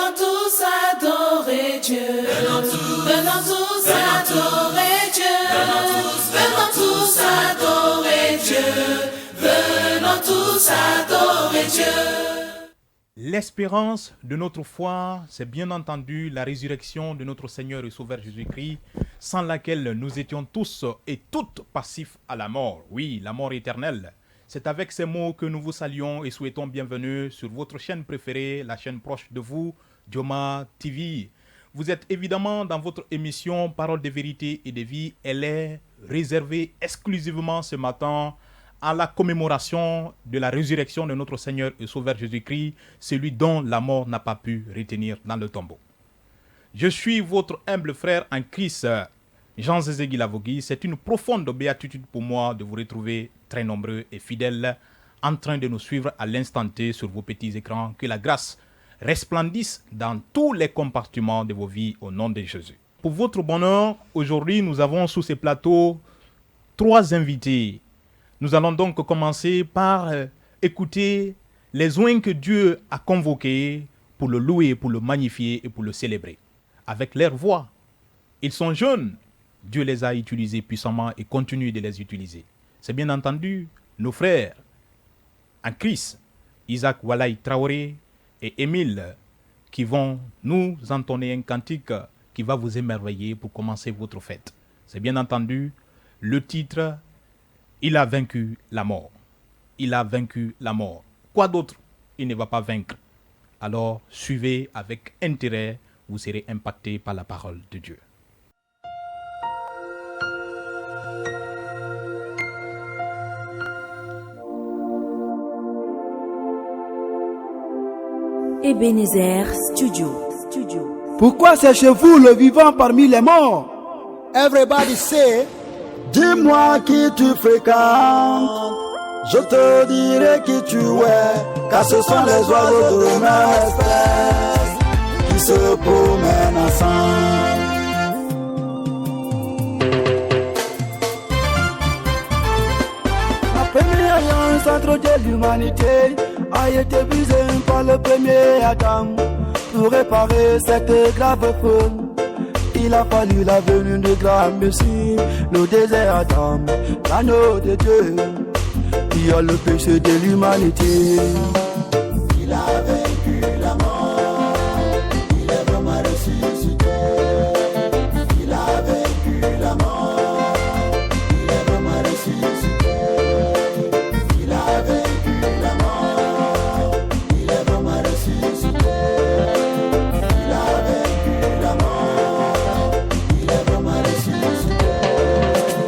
Venons tous adorer Dieu. Venons tous adorer Dieu. Venons tous adorer Dieu. Venons tous adorer Dieu. L'espérance de notre foi, c'est bien entendu la résurrection de notre Seigneur et Sauveur Jésus-Christ, sans laquelle nous étions tous et toutes passifs à la mort. Oui, la mort éternelle. C'est avec ces mots que nous vous saluons et souhaitons bienvenue sur votre chaîne préférée, la chaîne proche de vous, Dioma TV. Vous êtes évidemment dans votre émission Parole de vérité et de vie. Elle est réservée exclusivement ce matin à la commémoration de la résurrection de notre Seigneur et Sauveur Jésus-Christ, celui dont la mort n'a pas pu retenir dans le tombeau. Je suis votre humble frère en Christ, Jean-Zézé Guilavogui. C'est une profonde béatitude pour moi de vous retrouver très nombreux et fidèles en train de nous suivre à l'instant T sur vos petits écrans. Que la grâce resplendisse dans tous les compartiments de vos vies au nom de Jésus. Pour votre bonheur, aujourd'hui nous avons sous ces plateaux 3 invités. Nous allons donc commencer par écouter les oins que Dieu a convoqués pour le louer, pour le magnifier et pour le célébrer. Avec leur voix, ils sont jeunes. Dieu les a utilisés puissamment et continue de les utiliser. C'est bien entendu nos frères en Christ, Isaac Walaï Traoré et Émile, qui vont nous entonner un cantique qui va vous émerveiller pour commencer votre fête. C'est bien entendu le titre « Il a vaincu la mort ». Il a vaincu la mort. Quoi d'autre il ne va pas vaincre? Alors suivez avec intérêt, vous serez impacté par la parole de Dieu. Ebenezer Studio. Pourquoi cherchez-vous le vivant parmi les morts? Everybody say, dis-moi qui tu fréquentes, je te dirai qui tu es, car ce sont les oiseaux de ma espèce qui se promènent ensemble. La première alliance entre Dieu et l'humanité a été brisée par le premier Adam. Pour réparer cette grave faute, il a fallu la venue de grand Messie, le désert Adam, l'agneau de Dieu, qui a le péché de l'humanité. Il a vaincu la mort, il est vraiment ressuscité. Il a vaincu la mort, il est vraiment ressuscité. Il a vaincu la mort, il est vraiment ressuscité. Il a vaincu la mort, il est vraiment ressuscité.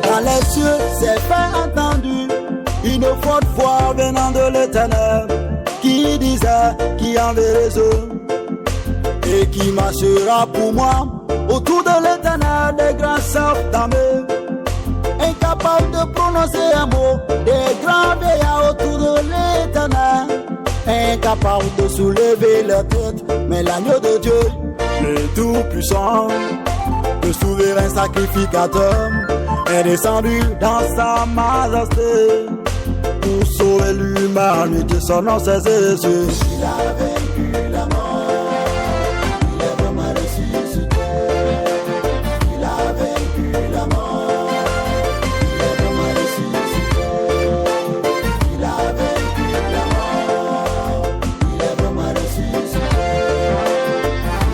Dans les cieux, c'est fait entendu une forte voix venant de l'éternel qui disait, qui enverrait et qui marchera pour moi autour de l'éternel des grands chefs d'armée, incapable de prononcer un mot, des grands veillards autour de l'éternel, incapable de soulever leur tête, mais l'agneau de Dieu, le tout-puissant, le souverain sacrificateur, est descendu dans sa majesté pour sauver l'humanité. Son nom c'est Jésus. Il a vaincu la mort, il est vraiment ressuscité. Il a vaincu la mort, il est vraiment ressuscité. Il a vaincu la mort, il est vraiment ressuscité.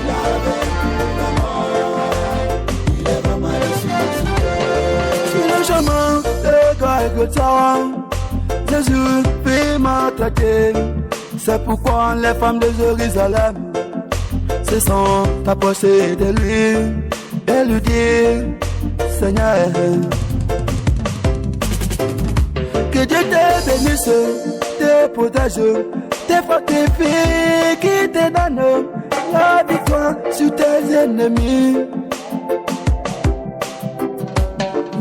Il a vaincu la mort, il est vraiment ressuscité. Sur le chemin de Golgotha, Jésus fait maltraiter. C'est pourquoi les femmes de Jérusalem se sont approchées de lui et lui disent, Seigneur, que Dieu te bénisse, te protège, te fortifie, qui te donne la victoire sur tes ennemis.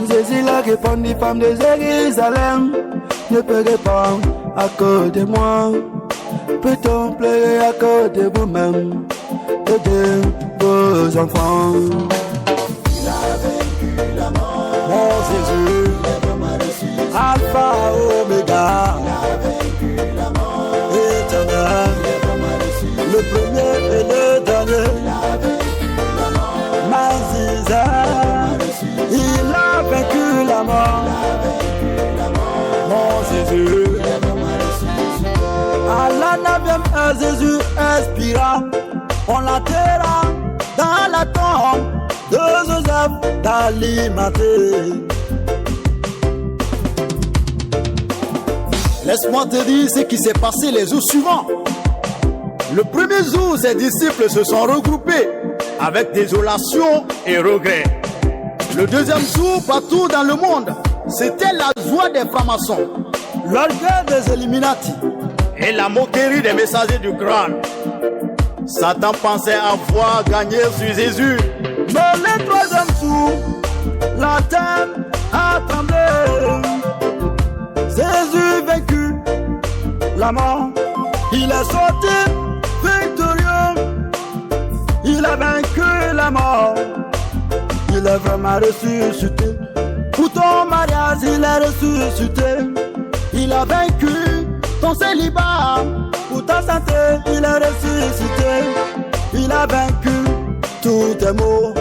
Jésus leur répondit, femme de Jérusalem, ne pleurez pas à cause de moi, peut-on pleurer à cause de vous-même et de vos enfants? Il a vaincu la mort, mon Jésus, il est vraiment ressuscité. Alpha, Oméga, il a vaincu la mort, éternel, il est vraiment ressuscité. Le premier et le dernier. on l'enterra dans la tombe de Joseph d'Alimathée. Laisse-moi te dire ce qui s'est passé les jours suivants. Le premier jour, ses disciples se sont regroupés avec désolation et regret. Le deuxième jour, partout dans le monde, c'était la joie des francs-maçons, l'orgueil des Illuminati et la moquerie des messagers du Graal. Satan pensait avoir gagné sur Jésus. Mais le troisième jour, la terre a tremblé. Jésus vaincu la mort, il est sorti victorieux. Il a vaincu la mort, il est vraiment ressuscité. Pour ton mariage, il est ressuscité. Il a vaincu ton célibat. Pour ta santé, il est ressuscité. Il a vaincu tous tes maux.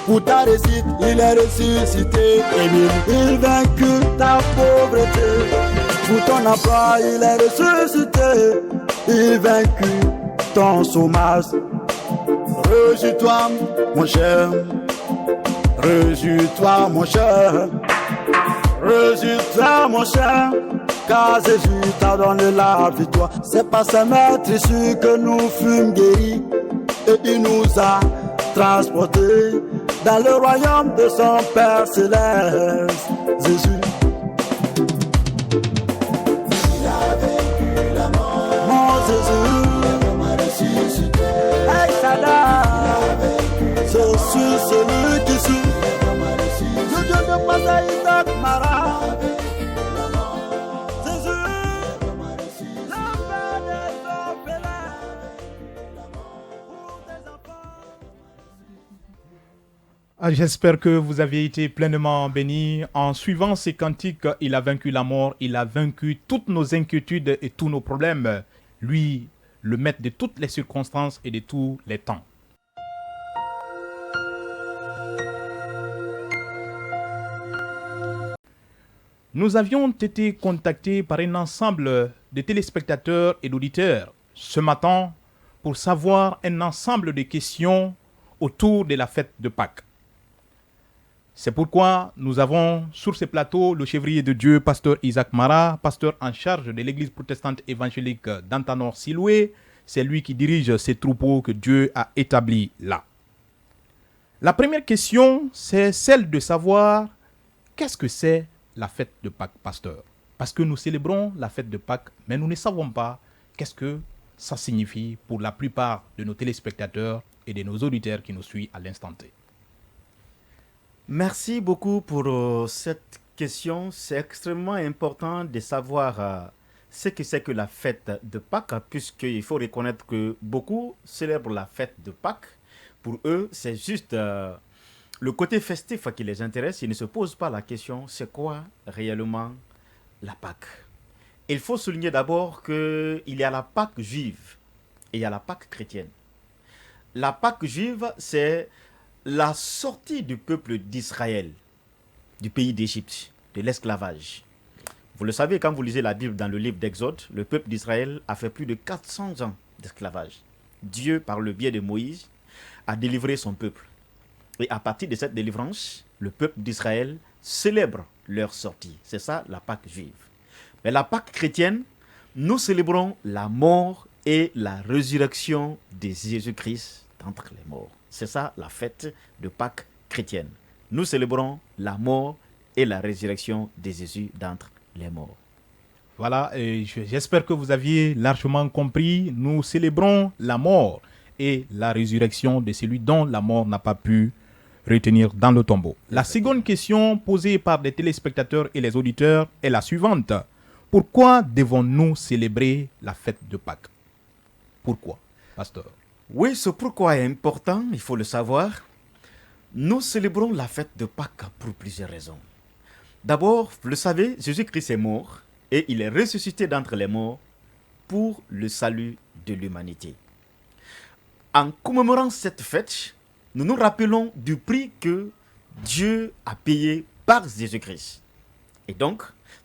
Pour ta réussite, il est ressuscité. Il a vaincu ta pauvreté. Pour ton emploi, il est ressuscité. Il a vaincu ton chômage. Réjouis-toi, mon cher. Réjouis-toi, mon cher. Réjouis-toi, mon cher. Car Jésus t'a donné la victoire. C'est par sa maître issue que nous fûmes guéris. Et il nous a transportés dans le royaume de son Père céleste. Jésus. Il a vaincu la mort. Mon Jésus. Hey, Sada. Je suis celui qui suit. Le Dieu de Pasa Isaac Mara. J'espère que vous avez été pleinement bénis. En suivant ces cantiques, il a vaincu la mort, il a vaincu toutes nos inquiétudes et tous nos problèmes. Lui, le maître de toutes les circonstances et de tous les temps. Nous avions été contactés par un ensemble de téléspectateurs et d'auditeurs ce matin pour savoir un ensemble de questions autour de la fête de Pâques. C'est pourquoi nous avons sur ce plateau le chevrier de Dieu, pasteur Isaac Mara, pasteur en charge de l'église protestante évangélique d'Antanor-Siloué. C'est lui qui dirige ces troupeaux que Dieu a établis là. La première question, c'est celle de savoir qu'est-ce que c'est la fête de Pâques, pasteur. Parce que nous célébrons la fête de Pâques, mais nous ne savons pas qu'est-ce que ça signifie pour la plupart de nos téléspectateurs et de nos auditeurs qui nous suivent à l'instant T. Merci beaucoup pour cette question. C'est extrêmement important de savoir ce que c'est que la fête de Pâques, puisqu'il faut reconnaître que beaucoup célèbrent la fête de Pâques. Pour eux, c'est juste le côté festif qui les intéresse. Ils ne se posent pas la question, c'est quoi réellement la Pâques? Il faut souligner d'abord qu'il y a la Pâque juive et il y a la Pâque chrétienne. La Pâque juive, c'est la sortie du peuple d'Israël, du pays d'Égypte, de l'esclavage. Vous le savez, quand vous lisez la Bible dans le livre d'Exode, le peuple d'Israël a fait plus de 400 ans d'esclavage. Dieu, par le biais de Moïse, a délivré son peuple. Et à partir de cette délivrance, le peuple d'Israël célèbre leur sortie. C'est ça la Pâque juive. Mais la Pâque chrétienne, nous célébrons la mort et la résurrection de Jésus-Christ d'entre les morts. C'est ça la fête de Pâques chrétienne. Nous célébrons la mort et la résurrection de Jésus d'entre les morts. Voilà, j'espère que vous aviez largement compris. Nous célébrons la mort et la résurrection de celui dont la mort n'a pas pu retenir dans le tombeau. La seconde question posée par les téléspectateurs et les auditeurs est la suivante. Pourquoi devons-nous célébrer la fête de Pâques? Pourquoi, pasteur? Oui, ce pourquoi est important, il faut le savoir. Nous célébrons la fête de Pâques pour plusieurs raisons. D'abord, vous le savez, Jésus-Christ est mort et il est ressuscité d'entre les morts pour le salut de l'humanité. En commémorant cette fête, nous nous rappelons du prix que Dieu a payé par Jésus-Christ. Et donc,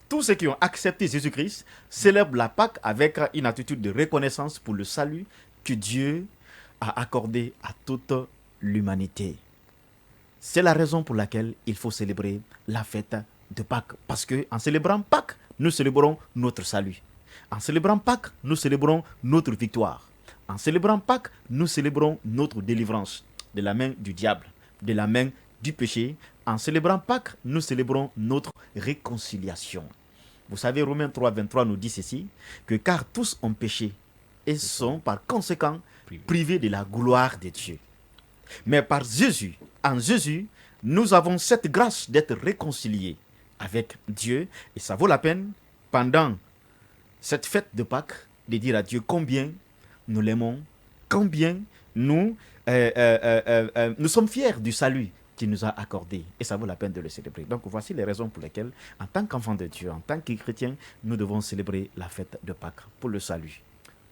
tous ceux qui ont accepté Jésus-Christ célèbrent la Pâque avec une attitude de reconnaissance pour le salut que Dieu a accordé à toute l'humanité. C'est la raison pour laquelle il faut célébrer la fête de Pâques. Parce qu'en célébrant Pâques, nous célébrons notre salut. En célébrant Pâques, nous célébrons notre victoire. En célébrant Pâques, nous célébrons notre délivrance de la main du diable, de la main du péché. En célébrant Pâques, nous célébrons notre réconciliation. Vous savez, Romains 3, 23 nous dit ceci, que car tous ont péché et sont par conséquent privés de la gloire de Dieu. Mais par Jésus, en Jésus, nous avons cette grâce d'être réconciliés avec Dieu. Et ça vaut la peine, pendant cette fête de Pâques, de dire à Dieu combien nous l'aimons, combien nous sommes fiers du salut qu'il nous a accordé. Et ça vaut la peine de le célébrer. Donc voici les raisons pour lesquelles, en tant qu'enfant de Dieu, en tant que chrétien, nous devons célébrer la fête de Pâques pour le salut,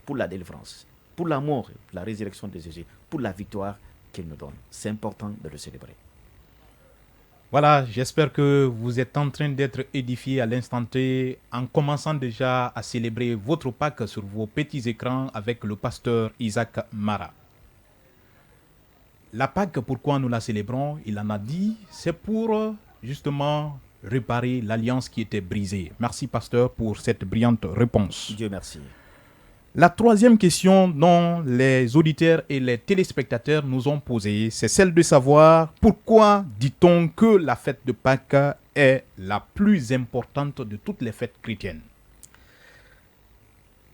pour la délivrance, pour la mort, la résurrection de Jésus, pour la victoire qu'il nous donne. C'est important de le célébrer. Voilà, j'espère que vous êtes en train d'être édifiés à l'instant T en commençant déjà à célébrer votre Pâques sur vos petits écrans avec le pasteur Isaac Mara. La Pâques, pourquoi nous la célébrons? Il en a dit, c'est pour justement réparer l'alliance qui était brisée. Merci pasteur pour cette brillante réponse. Dieu merci. La troisième question dont les auditeurs et les téléspectateurs nous ont posée, c'est celle de savoir pourquoi dit-on que la fête de Pâques est la plus importante de toutes les fêtes chrétiennes?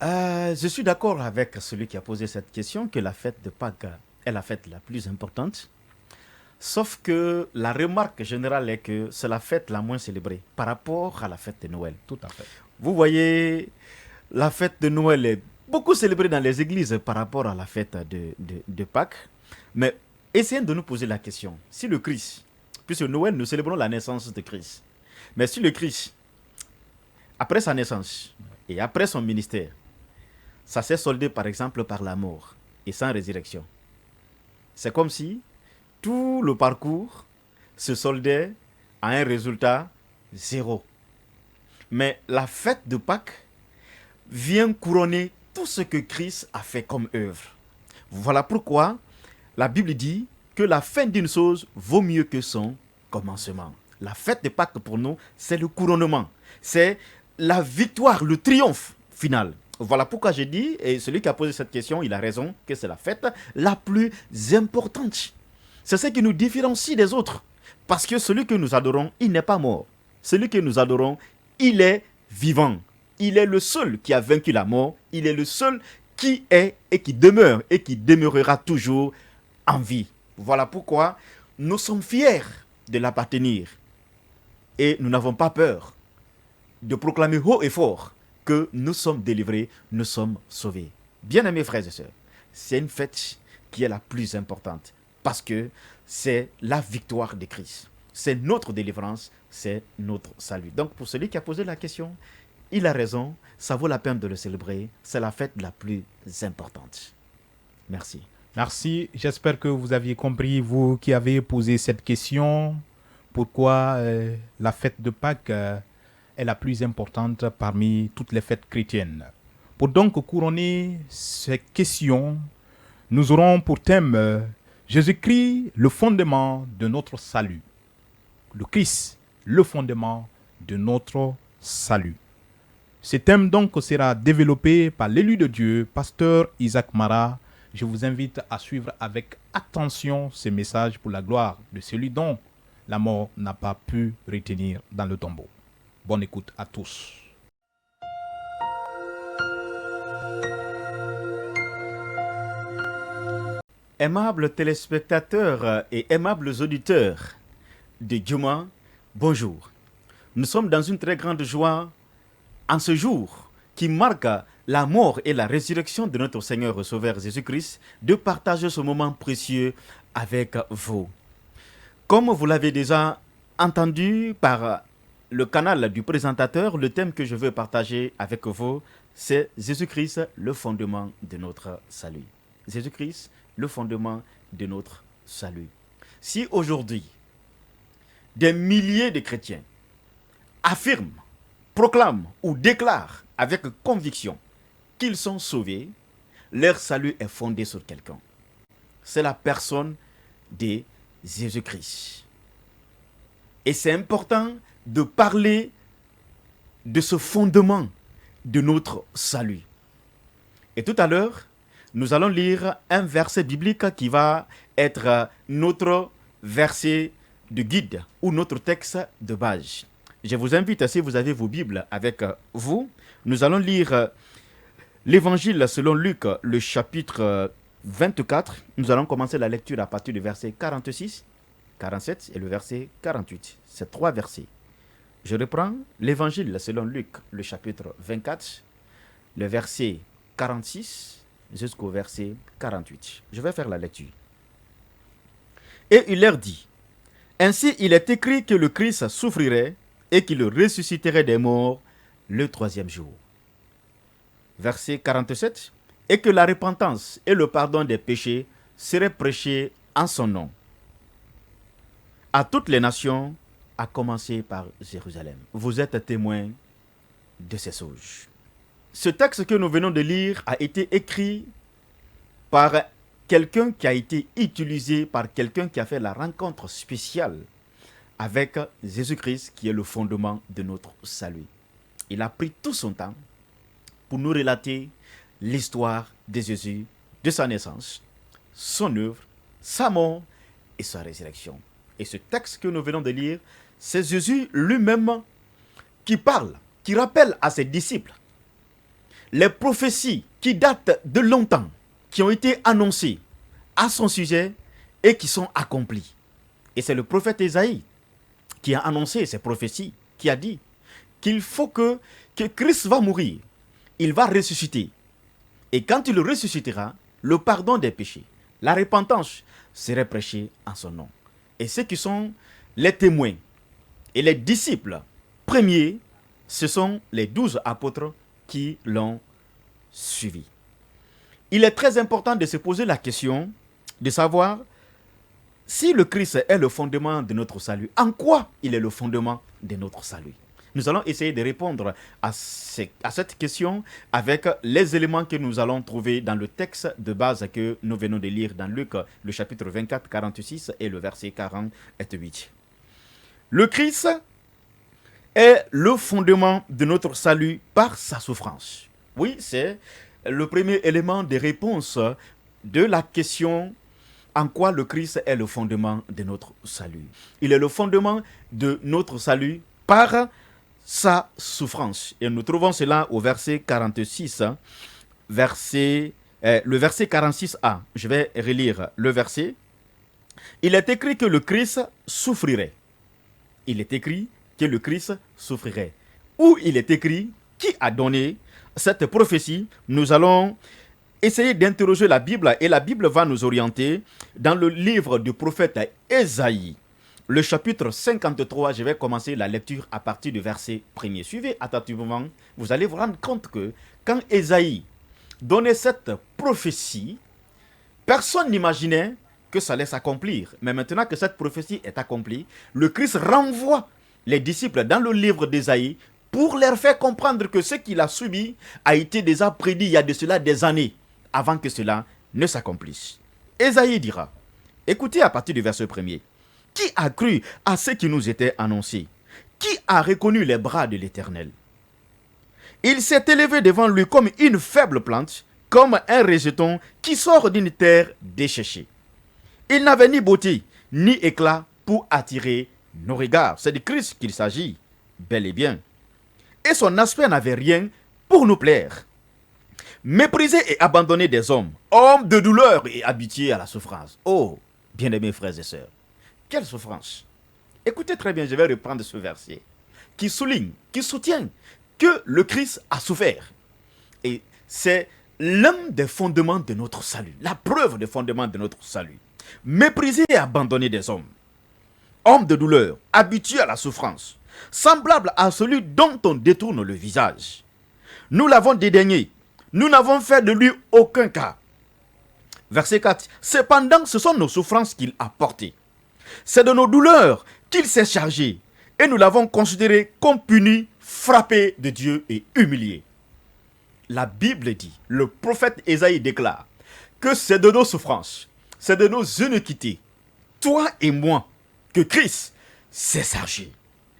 Je suis d'accord avec celui qui a posé cette question, que la fête de Pâques est la fête la plus importante. Sauf que la remarque générale est que c'est la fête la moins célébrée par rapport à la fête de Noël. Tout à fait. Vous voyez, la fête de Noël est beaucoup célébrée dans les églises par rapport à la fête de Pâques. Mais essayons de nous poser la question. Si le Christ, puisque Noël, nous célébrons la naissance de Christ. Mais si le Christ, après sa naissance et après son ministère, ça s'est soldé par exemple par la mort et sans résurrection. C'est comme si tout le parcours se soldait à un résultat zéro. Mais la fête de Pâques vient couronner tout ce que Christ a fait comme œuvre. Voilà pourquoi la Bible dit que la fin d'une chose vaut mieux que son commencement. La fête de Pâques pour nous, c'est le couronnement. C'est la victoire, le triomphe final. Voilà pourquoi j'ai dit, et celui qui a posé cette question, il a raison, que c'est la fête la plus importante. C'est ce qui nous différencie des autres. Parce que celui que nous adorons, il n'est pas mort. Celui que nous adorons, il est vivant. Il est le seul qui a vaincu la mort. Il est le seul qui est et qui demeure et qui demeurera toujours en vie. Voilà pourquoi nous sommes fiers de l'appartenir. Et nous n'avons pas peur de proclamer haut et fort que nous sommes délivrés, nous sommes sauvés. Bien-aimés frères et sœurs, c'est une fête qui est la plus importante parce que c'est la victoire de Christ. C'est notre délivrance, c'est notre salut. Donc pour celui qui a posé la question, il a raison, ça vaut la peine de le célébrer. C'est la fête la plus importante. Merci. Merci. J'espère que vous aviez compris, vous qui avez posé cette question, pourquoi la fête de Pâques est la plus importante parmi toutes les fêtes chrétiennes. Pour donc couronner ces questions, nous aurons pour thème Jésus-Christ, le fondement de notre salut. Le Christ, le fondement de notre salut. Ce thème donc sera développé par l'élu de Dieu, pasteur Isaac Mara. Je vous invite à suivre avec attention ce message pour la gloire de celui dont la mort n'a pas pu retenir dans le tombeau. Bonne écoute à tous. Aimables téléspectateurs et aimables auditeurs de Djouma, bonjour. Nous sommes dans une très grande joie en ce jour qui marque la mort et la résurrection de notre Seigneur et Sauveur Jésus-Christ, de partager ce moment précieux avec vous. Comme vous l'avez déjà entendu par le canal du présentateur, le thème que je veux partager avec vous, c'est Jésus-Christ, le fondement de notre salut. Jésus-Christ, le fondement de notre salut. Si aujourd'hui, des milliers de chrétiens affirment, proclament ou déclarent avec conviction qu'ils sont sauvés, leur salut est fondé sur quelqu'un. c'est la personne de Jésus-Christ. Et c'est important de parler de ce fondement de notre salut. Et tout à l'heure, nous allons lire un verset biblique qui va être notre verset de guide ou notre texte de base. Je vous invite, si vous avez vos Bibles avec vous, nous allons lire l'Évangile selon Luc, le chapitre 24. Nous allons commencer la lecture à partir du verset 46, 47 et le verset 48. C'est 3 versets. Je reprends l'Évangile selon Luc, le chapitre 24, le verset 46 jusqu'au verset 48. Je vais faire la lecture. Et il leur dit, « Ainsi il est écrit que le Christ souffrirait et qu'il ressusciterait des morts le 3e jour. » Verset 47, « Et que la repentance et le pardon des péchés seraient prêchés en son nom à toutes les nations, à commencer par Jérusalem. » Vous êtes témoins de ces choses. Ce texte que nous venons de lire a été écrit par quelqu'un qui a été utilisé par quelqu'un qui a fait la rencontre spéciale avec Jésus-Christ, qui est le fondement de notre salut. Il a pris tout son temps pour nous relater l'histoire de Jésus, de sa naissance, son œuvre, sa mort et sa résurrection. Et ce texte que nous venons de lire, c'est Jésus lui-même qui parle, qui rappelle à ses disciples les prophéties qui datent de longtemps, qui ont été annoncées à son sujet et qui sont accomplies. Et c'est le prophète Ésaïe qui a annoncé ces prophéties, qui a dit qu'il faut que Christ va mourir, il va ressusciter. Et quand il ressuscitera, le pardon des péchés, la repentance serait prêchée en son nom. Et ceux qui sont les témoins et les disciples premiers, ce sont les 12 apôtres qui l'ont suivi. Il est très important de se poser la question de savoir si le Christ est le fondement de notre salut, en quoi il est le fondement de notre salut. Nous allons essayer de répondre à cette question avec les éléments que nous allons trouver dans le texte de base que nous venons de lire dans Luc, le chapitre 24, 46 et le verset 48. Le Christ est le fondement de notre salut par sa souffrance. Oui, c'est le premier élément de réponse de la question en quoi le Christ est le fondement de notre salut. Il est le fondement de notre salut par sa souffrance. Et nous trouvons cela au verset 46, le verset 46a. Je vais relire le verset. Il est écrit que le Christ souffrirait. Il est écrit que le Christ souffrirait. Ou il est écrit qui a donné cette prophétie. Nous allons essayer d'interroger la Bible et la Bible va nous orienter dans le livre du prophète Ésaïe. Le chapitre 53, je vais commencer la lecture à partir du verset 1er. Suivez attentivement, vous allez vous rendre compte que quand Ésaïe donnait cette prophétie, personne n'imaginait que ça allait s'accomplir. Mais maintenant que cette prophétie est accomplie, le Christ renvoie les disciples dans le livre d'Ésaïe pour leur faire comprendre que ce qu'il a subi a été déjà prédit il y a de cela des années avant que cela ne s'accomplisse. Ésaïe dira, écoutez à partir du verset 1er, qui a cru à ce qui nous était annoncé? Qui a reconnu les bras de l'Éternel? Il s'est élevé devant lui comme une faible plante, comme un rejeton qui sort d'une terre desséchée. Il n'avait ni beauté, ni éclat pour attirer nos regards. C'est de Christ qu'il s'agit, bel et bien. Et son aspect n'avait rien pour nous plaire. Méprisé et abandonné des hommes, homme de douleur et habitué à la souffrance. Oh, bien-aimés frères et sœurs, quelle souffrance! Écoutez très bien, je vais reprendre ce verset qui souligne, qui soutient que le Christ a souffert. Et c'est l'un des fondements de notre salut, la preuve des fondements de notre salut. Méprisé et abandonné des hommes, homme de douleur, habitué à la souffrance, semblable à celui dont on détourne le visage. Nous l'avons dédaigné, nous n'avons fait de lui aucun cas. Verset 4. Cependant, ce sont nos souffrances qu'il a portées. C'est de nos douleurs qu'il s'est chargé, et nous l'avons considéré comme puni, frappé de Dieu et humilié. La Bible dit, le prophète Ésaïe déclare que c'est de nos souffrances, c'est de nos iniquités, toi et moi, que Christ s'est chargé.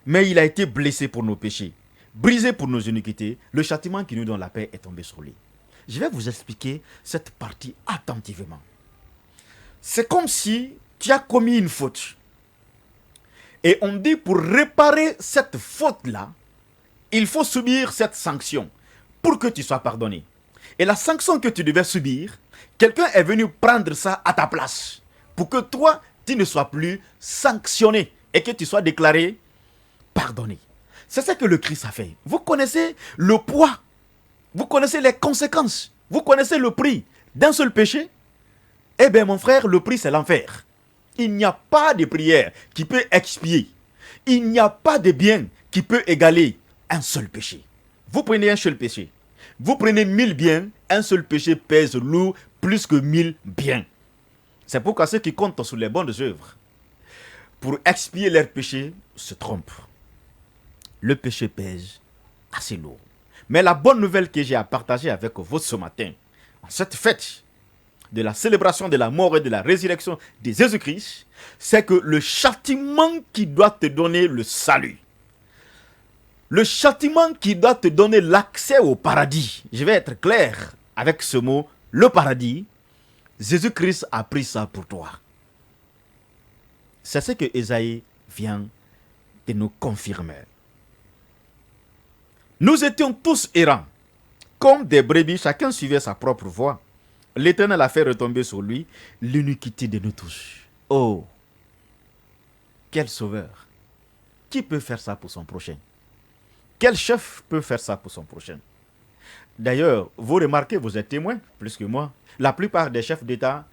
Mais il a été blessé pour nos péchés, brisé pour nos iniquités. Le châtiment qui nous donne la paix est tombé sur lui. Je vais vous expliquer cette partie attentivement. C'est comme si tu as commis une faute. Et on dit pour réparer cette faute-là, il faut subir cette sanction pour que tu sois pardonné. Et la sanction que tu devais subir, quelqu'un est venu prendre ça à ta place pour que toi, tu ne sois plus sanctionné et que tu sois déclaré pardonné. C'est ce que le Christ a fait. Vous connaissez le poids, vous connaissez les conséquences, vous connaissez le prix d'un seul péché. Eh bien mon frère, le prix c'est l'enfer. Il n'y a pas de prière qui peut expier. Il n'y a pas de bien qui peut égaler un seul péché. Vous prenez un seul péché. Vous prenez 1000 biens, un seul péché pèse lourd plus que 1000 biens. C'est pourquoi ceux qui comptent sur les bonnes œuvres pour expier leurs péchés se trompent. Le péché pèse assez lourd. Mais la bonne nouvelle que j'ai à partager avec vous ce matin, en cette fête de la célébration de la mort et de la résurrection de Jésus-Christ, c'est que le châtiment qui doit te donner le salut, le châtiment qui doit te donner l'accès au paradis, je vais être clair avec ce mot, le paradis, Jésus-Christ a pris ça pour toi. C'est ce que Ésaïe vient de nous confirmer. Nous étions tous errants, comme des brebis, chacun suivait sa propre voie. L'Éternel a fait retomber sur lui l'iniquité de nous tous. Oh, quel sauveur! Qui peut faire ça pour son prochain? Quel chef peut faire ça pour son prochain? D'ailleurs, vous remarquez, vous êtes témoins, plus que moi. La plupart des chefs d'État,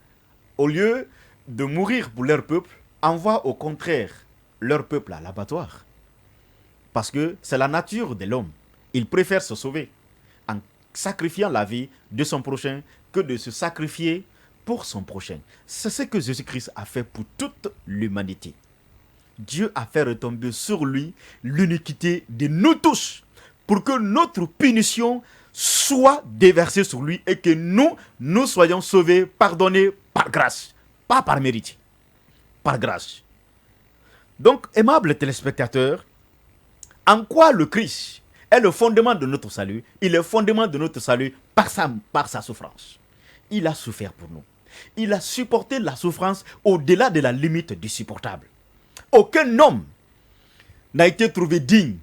au lieu de mourir pour leur peuple, envoient au contraire leur peuple à l'abattoir. Parce que c'est la nature de l'homme. Il préfère se sauver en sacrifiant la vie de son prochain que de se sacrifier pour son prochain. C'est ce que Jésus-Christ a fait pour toute l'humanité. Dieu a fait retomber sur lui l'iniquité de nous tous pour que notre punition soit déversée sur lui et que nous soyons sauvés, pardonnés par grâce, pas par mérite, par grâce. Donc, aimables téléspectateurs, en quoi le Christ est le fondement de notre salut? Il est le fondement de notre salut par sa souffrance. Il a souffert pour nous. Il a supporté la souffrance au-delà de la limite du supportable. Aucun homme n'a été trouvé digne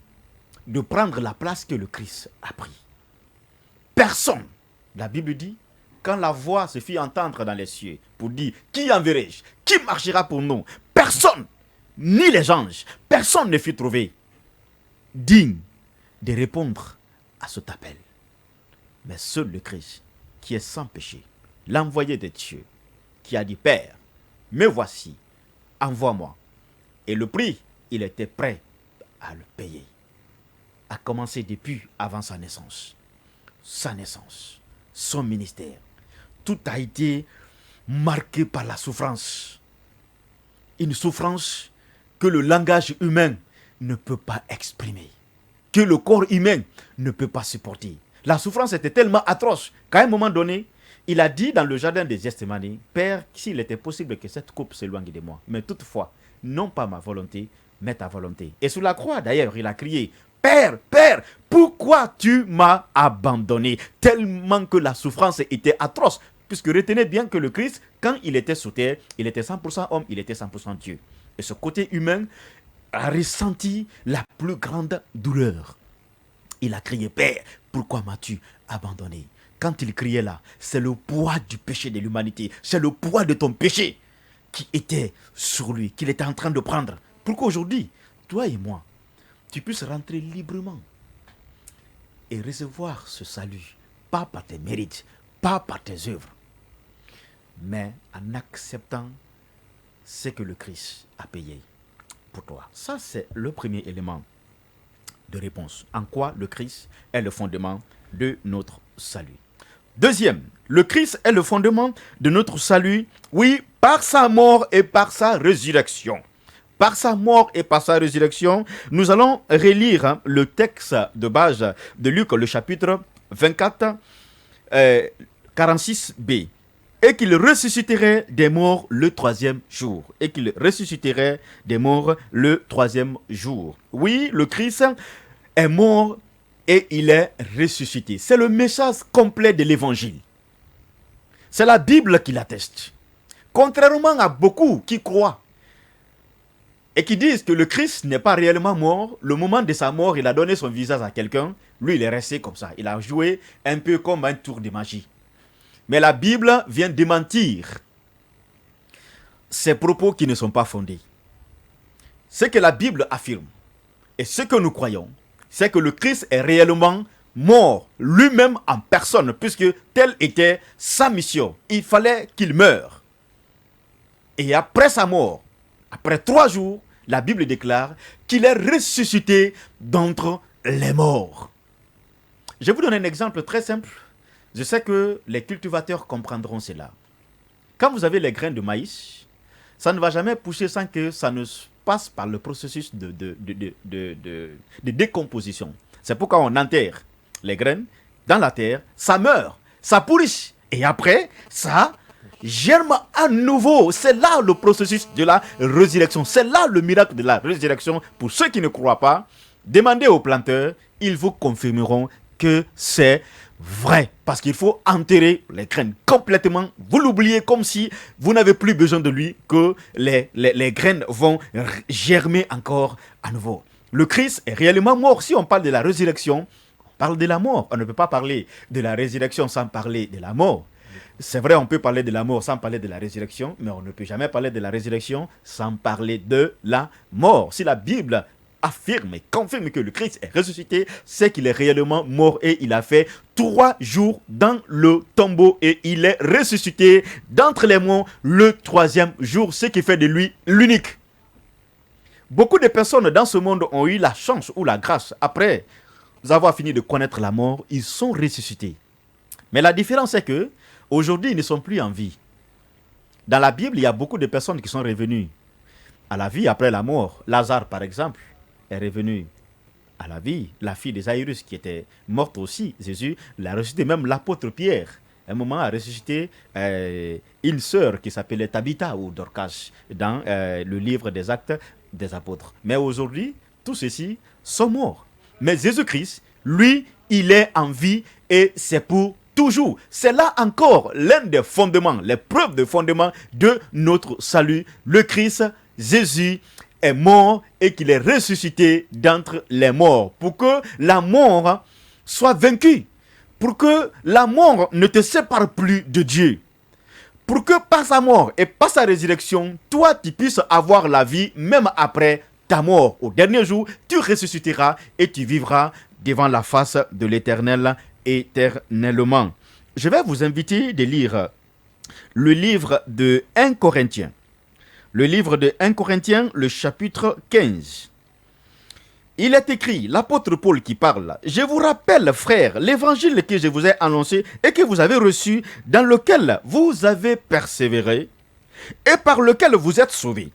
de prendre la place que le Christ a pris. Personne. La Bible dit, quand la voix se fit entendre dans les cieux pour dire, qui enverrai-je? Qui marchera pour nous? Personne, ni les anges, personne ne fut trouvé digne de répondre à cet appel. Mais seul le Christ, qui est sans péché, l'envoyé de Dieu, qui a dit, Père, me voici, envoie-moi. Et le prix, il était prêt à le payer. A commencé depuis avant sa naissance, son ministère. Tout a été marqué par la souffrance. Une souffrance que le langage humain ne peut pas exprimer, que le corps humain ne peut pas supporter. La souffrance était tellement atroce qu'à un moment donné, il a dit dans le jardin de Gethsémani, Père, s'il était possible que cette coupe s'éloigne de moi, mais toutefois, non pas ma volonté, mais ta volonté. Et sur la croix, d'ailleurs, il a crié, Père, Père, pourquoi tu m'as abandonné? Tellement que la souffrance était atroce. Puisque retenez bien que le Christ, quand il était sous terre, il était 100% homme, il était 100% Dieu. Et ce côté humain a ressenti la plus grande douleur. Il a crié, Père, pourquoi m'as-tu abandonné? Quand il criait là, c'est le poids du péché de l'humanité. C'est le poids de ton péché qui était sur lui, qu'il était en train de prendre. Pour qu'aujourd'hui, toi et moi, tu puisses rentrer librement et recevoir ce salut, pas par tes mérites, pas par tes œuvres, mais en acceptant ce que le Christ a payé pour toi. Ça, c'est le premier élément de réponse. En quoi le Christ est le fondement de notre salut. Deuxième, le Christ est le fondement de notre salut, oui, par sa mort et par sa résurrection. Par sa mort et par sa résurrection, nous allons relire le texte de base de Luc, le chapitre 24, 46b. et qu'il ressusciterait des morts le troisième jour. Et qu'il ressusciterait des morts le troisième jour. Oui, le Christ est mort et il est ressuscité. C'est le message complet de l'évangile. C'est la Bible qui l'atteste. Contrairement à beaucoup qui croient et qui disent que le Christ n'est pas réellement mort, le moment de sa mort, il a donné son visage à quelqu'un, lui il est resté comme ça. Il a joué un peu comme un tour de magie. Mais la Bible vient démentir ces propos qui ne sont pas fondés. Ce que la Bible affirme et ce que nous croyons, c'est que le Christ est réellement mort, lui-même en personne, puisque telle était sa mission. Il fallait qu'il meure. Et après sa mort, après 3 jours, la Bible déclare qu'il est ressuscité d'entre les morts. Je vous donne un exemple très simple. Je sais que les cultivateurs comprendront cela. Quand vous avez les graines de maïs, ça ne va jamais pousser sans que ça ne passe par le processus de décomposition. C'est pourquoi on enterre les graines dans la terre, ça meurt, ça pourrit. Et après, ça germe à nouveau. C'est là le processus de la résurrection. C'est là le miracle de la résurrection. Pour ceux qui ne croient pas, demandez aux planteurs, ils vous confirmeront que c'est vrai. Parce qu'il faut enterrer les graines complètement. Vous l'oubliez comme si vous n'avez plus besoin de lui, que les graines vont germer encore à nouveau. Le Christ est réellement mort. Si on parle de la résurrection, on parle de la mort. On ne peut pas parler de la résurrection sans parler de la mort. C'est vrai, on peut parler de la mort sans parler de la résurrection, mais on ne peut jamais parler de la résurrection sans parler de la mort. Si la Bible affirme et confirme que le Christ est ressuscité, c'est qu'il est réellement mort et il a fait 3 jours dans le tombeau et il est ressuscité d'entre les morts le 3e jour, ce qui fait de lui l'unique. Beaucoup de personnes dans ce monde ont eu la chance ou la grâce, après avoir fini de connaître la mort, ils sont ressuscités. Mais la différence est que aujourd'hui, ils ne sont plus en vie. Dans la Bible, il y a beaucoup de personnes qui sont revenues à la vie après la mort. Lazare, par exemple, est revenu à la vie. La fille de Jairus, qui était morte aussi, Jésus l'a ressuscité. Même l'apôtre Pierre, à un moment, a ressuscité une sœur qui s'appelait Tabitha ou Dorcas dans le livre des Actes des Apôtres. Mais aujourd'hui, tous ceux-ci sont morts. Mais Jésus-Christ, lui, il est en vie et c'est pour toujours. C'est là encore l'un des fondements, les preuves de fondement de notre salut. Le Christ, Jésus, est mort et qu'il est ressuscité d'entre les morts. Pour que la mort soit vaincue. Pour que la mort ne te sépare plus de Dieu. Pour que par sa mort et par sa résurrection, toi tu puisses avoir la vie même après ta mort. Au dernier jour, tu ressusciteras et tu vivras devant la face de l'Éternel éternellement. Je vais vous inviter de lire le livre de 1 Corinthiens. Le livre de 1 Corinthiens, le chapitre 15. Il est écrit, l'apôtre Paul qui parle, « Je vous rappelle, frères, l'évangile que je vous ai annoncé et que vous avez reçu, dans lequel vous avez persévéré et par lequel vous êtes sauvés.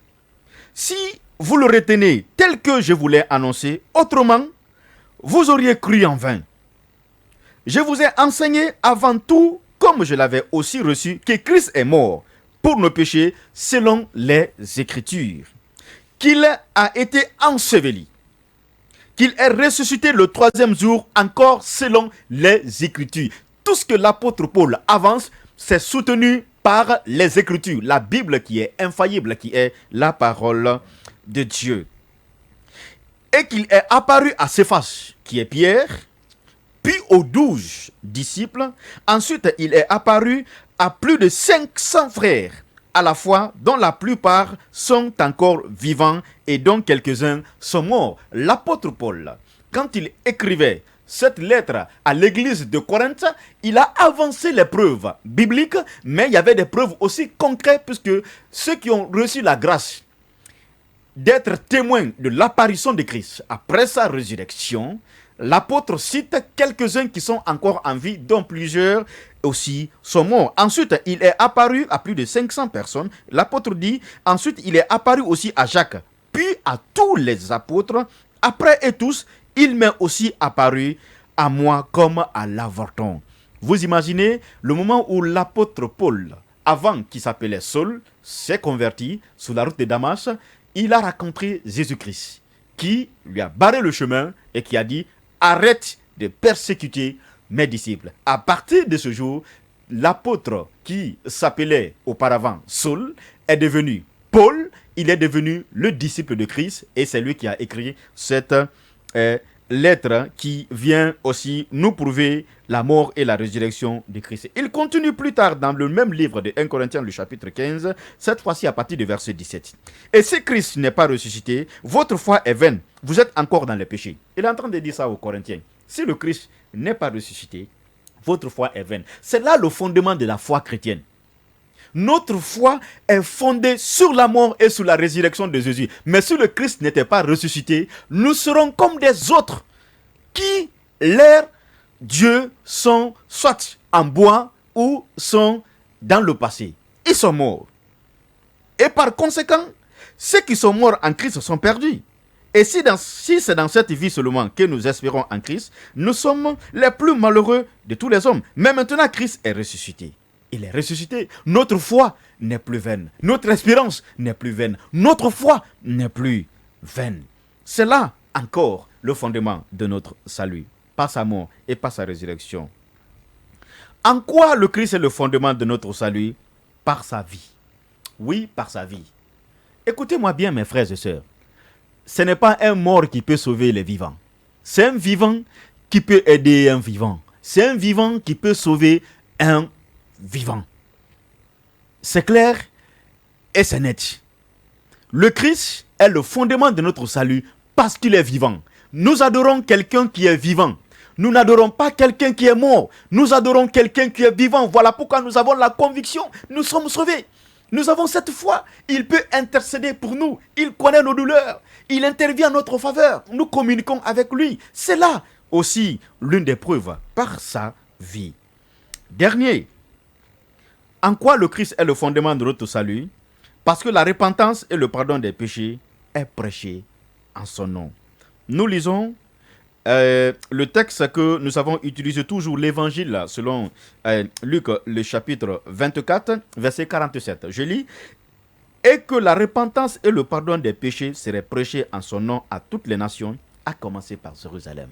Si vous le retenez tel que je vous l'ai annoncé, autrement, vous auriez cru en vain. Je vous ai enseigné avant tout, comme je l'avais aussi reçu, que Christ est mort pour nos péchés selon les Écritures, qu'il a été enseveli, qu'il est ressuscité le 3e jour encore selon les Écritures. Tout ce que l'apôtre Paul avance, c'est soutenu par les Écritures, la Bible qui est infaillible, qui est la parole de Dieu. Et qu'il est apparu à Céphas, qui est Pierre, puis aux 12 disciples. Ensuite, il est apparu à plus de 500 frères à la fois, dont la plupart sont encore vivants et dont quelques-uns sont morts. L'apôtre Paul, quand il écrivait cette lettre à l'église de Corinthe, il a avancé les preuves bibliques, mais il y avait des preuves aussi concrètes, puisque ceux qui ont reçu la grâce d'être témoins de l'apparition de Christ après sa résurrection, l'apôtre cite quelques-uns qui sont encore en vie, dont plusieurs aussi sont morts. Ensuite, il est apparu à plus de 500 personnes. L'apôtre dit, ensuite, il est apparu aussi à Jacques, puis à tous les apôtres. Après et tous, il m'est aussi apparu à moi comme à l'avorton. Vous imaginez le moment où l'apôtre Paul avant qui s'appelait Saul, s'est converti sur la route de Damas. Il a rencontré Jésus-Christ qui lui a barré le chemin et qui a dit « Arrête de persécuter mes disciples ». À partir de ce jour, l'apôtre qui s'appelait auparavant Saul est devenu Paul. Il est devenu le disciple de Christ et c'est lui qui a écrit cette lettre qui vient aussi nous prouver la mort et la résurrection de Christ. Il continue plus tard dans le même livre de 1 Corinthiens, le chapitre 15, cette fois-ci à partir du verset 17. Et si Christ n'est pas ressuscité, votre foi est vaine. Vous êtes encore dans le péché. Il est en train de dire ça aux Corinthiens. Si le Christ n'est pas ressuscité, votre foi est vaine. C'est là le fondement de la foi chrétienne. Notre foi est fondée sur la mort et sur la résurrection de Jésus. Mais si le Christ n'était pas ressuscité, nous serons comme des autres qui, leurs dieux, sont soit en bois ou sont dans le passé. Ils sont morts. Et par conséquent, ceux qui sont morts en Christ sont perdus. Et si c'est dans cette vie seulement que nous espérons en Christ, nous sommes les plus malheureux de tous les hommes. Mais maintenant, Christ est ressuscité. Il est ressuscité. Notre foi n'est plus vaine. Notre espérance n'est plus vaine. Notre foi n'est plus vaine. C'est là encore le fondement de notre salut, par sa mort et par sa résurrection. En quoi le Christ est le fondement de notre salut? Par sa vie. Oui, par sa vie. Écoutez-moi bien, mes frères et sœurs. Ce n'est pas un mort qui peut sauver les vivants. C'est un vivant qui peut aider un vivant. C'est un vivant qui peut sauver un vivant. C'est clair et c'est net. Le Christ est le fondement de notre salut parce qu'il est vivant. Nous adorons quelqu'un qui est vivant. Nous n'adorons pas quelqu'un qui est mort. Nous adorons quelqu'un qui est vivant. Voilà pourquoi nous avons la conviction. Nous sommes sauvés. Nous avons cette foi. Il peut intercéder pour nous. Il connaît nos douleurs. Il intervient en notre faveur. Nous communiquons avec lui. C'est là aussi l'une des preuves par sa vie. Dernier. En quoi le Christ est le fondement de notre salut? Parce que la repentance et le pardon des péchés est prêché en son nom. Nous lisons le texte que nous avons utilisé toujours, l'évangile selon Luc, le chapitre 24, verset 47. Je lis. Et que la repentance et le pardon des péchés seraient prêchés en son nom à toutes les nations, à commencer par Jérusalem.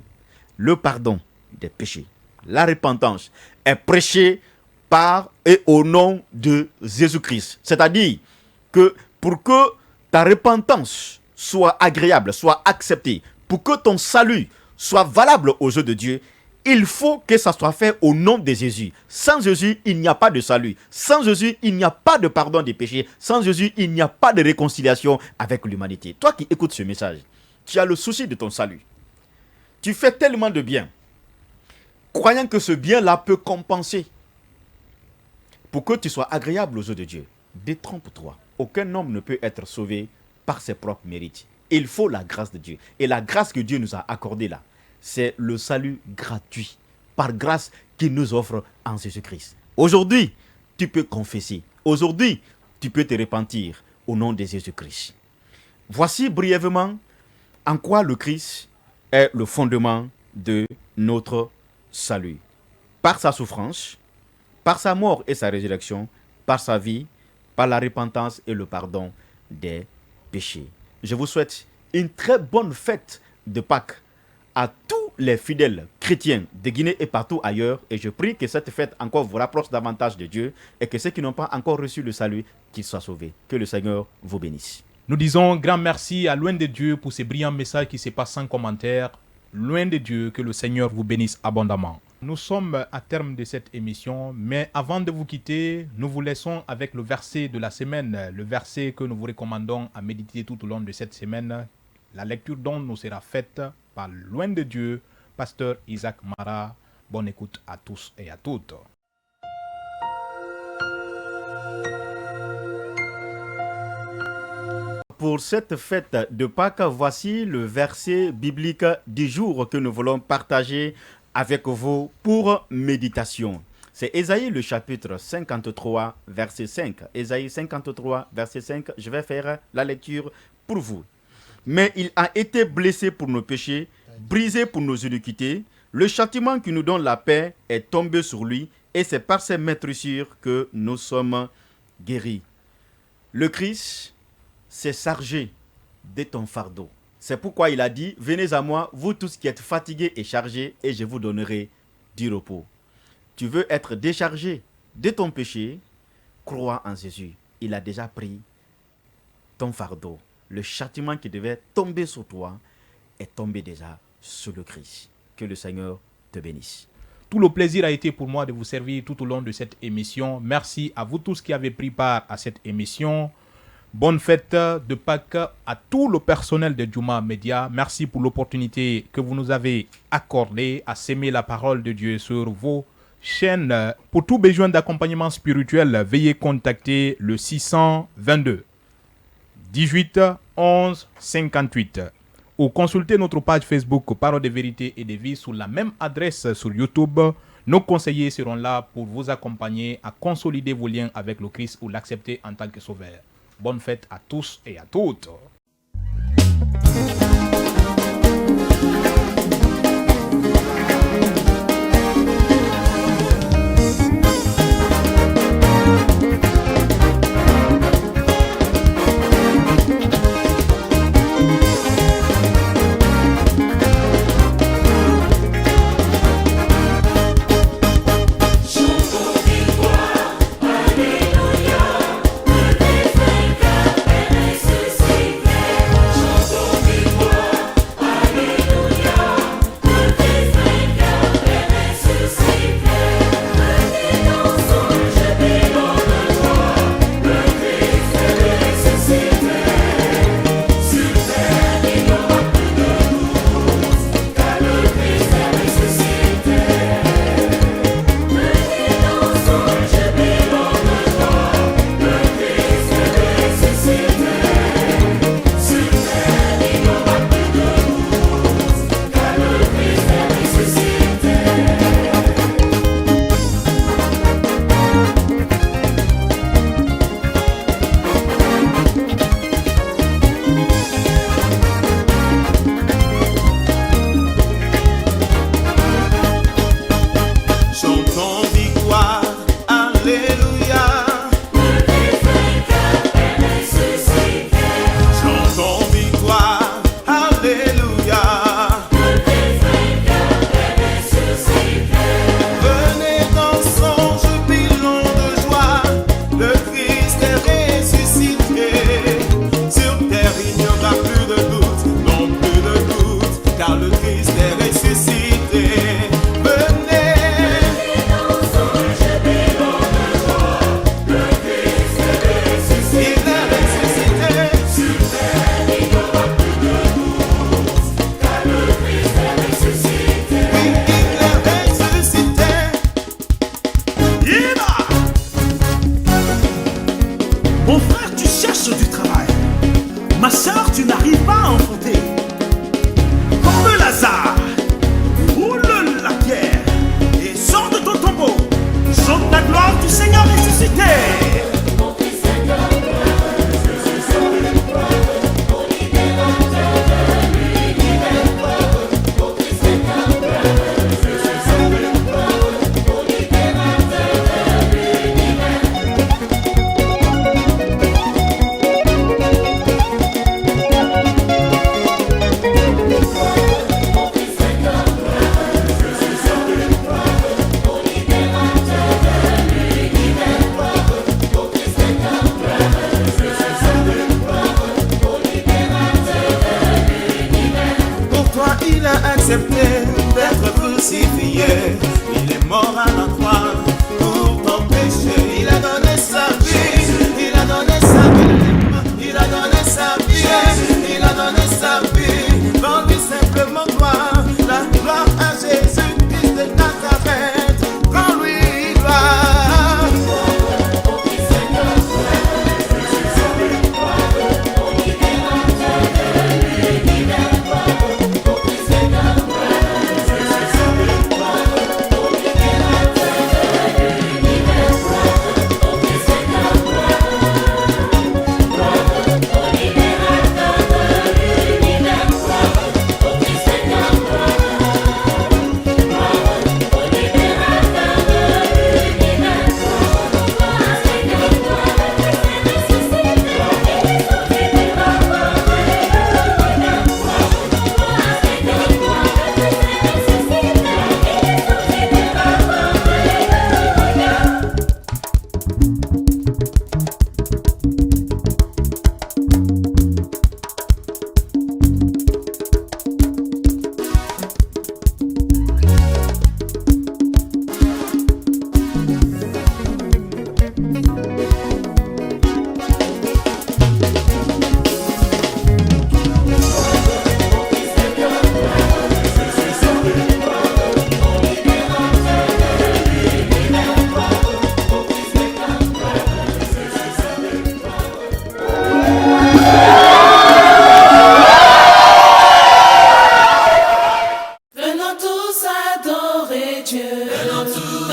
Le pardon des péchés, la repentance est prêchée par et au nom de Jésus-Christ. C'est-à-dire que pour que ta repentance soit agréable, soit acceptée, pour que ton salut soit valable aux yeux de Dieu, il faut que ça soit fait au nom de Jésus. Sans Jésus, il n'y a pas de salut. Sans Jésus, il n'y a pas de pardon des péchés. Sans Jésus, il n'y a pas de réconciliation avec l'humanité. Toi qui écoutes ce message, tu as le souci de ton salut. Tu fais tellement de bien, croyant que ce bien-là peut compenser pour que tu sois agréable aux yeux de Dieu. Détrompe-toi. Aucun homme ne peut être sauvé par ses propres mérites. Il faut la grâce de Dieu. Et la grâce que Dieu nous a accordée là, c'est le salut gratuit, par grâce qu'il nous offre en Jésus-Christ. Aujourd'hui, tu peux confesser. Aujourd'hui, tu peux te repentir au nom de Jésus-Christ. Voici brièvement en quoi le Christ est le fondement de notre salut. Par sa souffrance, par sa mort et sa résurrection, par sa vie, par la repentance et le pardon des péchés. Je vous souhaite une très bonne fête de Pâques à tous les fidèles chrétiens de Guinée et partout ailleurs. Et je prie que cette fête encore vous rapproche davantage de Dieu et que ceux qui n'ont pas encore reçu le salut, qu'ils soient sauvés. Que le Seigneur vous bénisse. Nous disons grand merci à Loin de Dieu pour ces brillants messages qui se passent sans commentaire. Loin de Dieu, que le Seigneur vous bénisse abondamment. Nous sommes à terme de cette émission, mais avant de vous quitter, nous vous laissons avec le verset de la semaine, le verset que nous vous recommandons à méditer tout au long de cette semaine. La lecture dont nous sera faite par Loin de Dieu, pasteur Isaac Mara. Bonne écoute à tous et à toutes. Pour cette fête de Pâques, voici le verset biblique du jour que nous voulons partager avec vous pour méditation. C'est Ésaïe le chapitre 53, verset 5. Ésaïe 53, verset 5. Je vais faire la lecture pour vous. Mais il a été blessé pour nos péchés, brisé pour nos iniquités. Le châtiment qui nous donne la paix est tombé sur lui, et c'est par ses meurtrissures que nous sommes guéri. Le Christ s'est chargé de ton fardeau. C'est pourquoi il a dit, venez à moi, vous tous qui êtes fatigués et chargés, et je vous donnerai du repos. Tu veux être déchargé de ton péché, crois en Jésus. Il a déjà pris ton fardeau. Le châtiment qui devait tomber sur toi est tombé déjà sur le Christ. Que le Seigneur te bénisse. Tout le plaisir a été pour moi de vous servir tout au long de cette émission. Merci à vous tous qui avez pris part à cette émission. Bonne fête de Pâques à tout le personnel de Djouma Media. Merci pour l'opportunité que vous nous avez accordée à s'aimer la parole de Dieu sur vos chaînes. Pour tout besoin d'accompagnement spirituel, veuillez contacter le 622 18 11 58 ou consulter notre page Facebook Parole de vérité et de vie sur la même adresse sur YouTube. Nos conseillers seront là pour vous accompagner à consolider vos liens avec le Christ ou l'accepter en tant que sauveur. Bonne fête à tous et à toutes.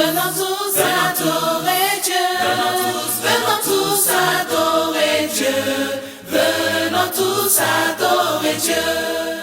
venons tous adorer Dieu, venons tous adorer Dieu, venons tous adorer Dieu.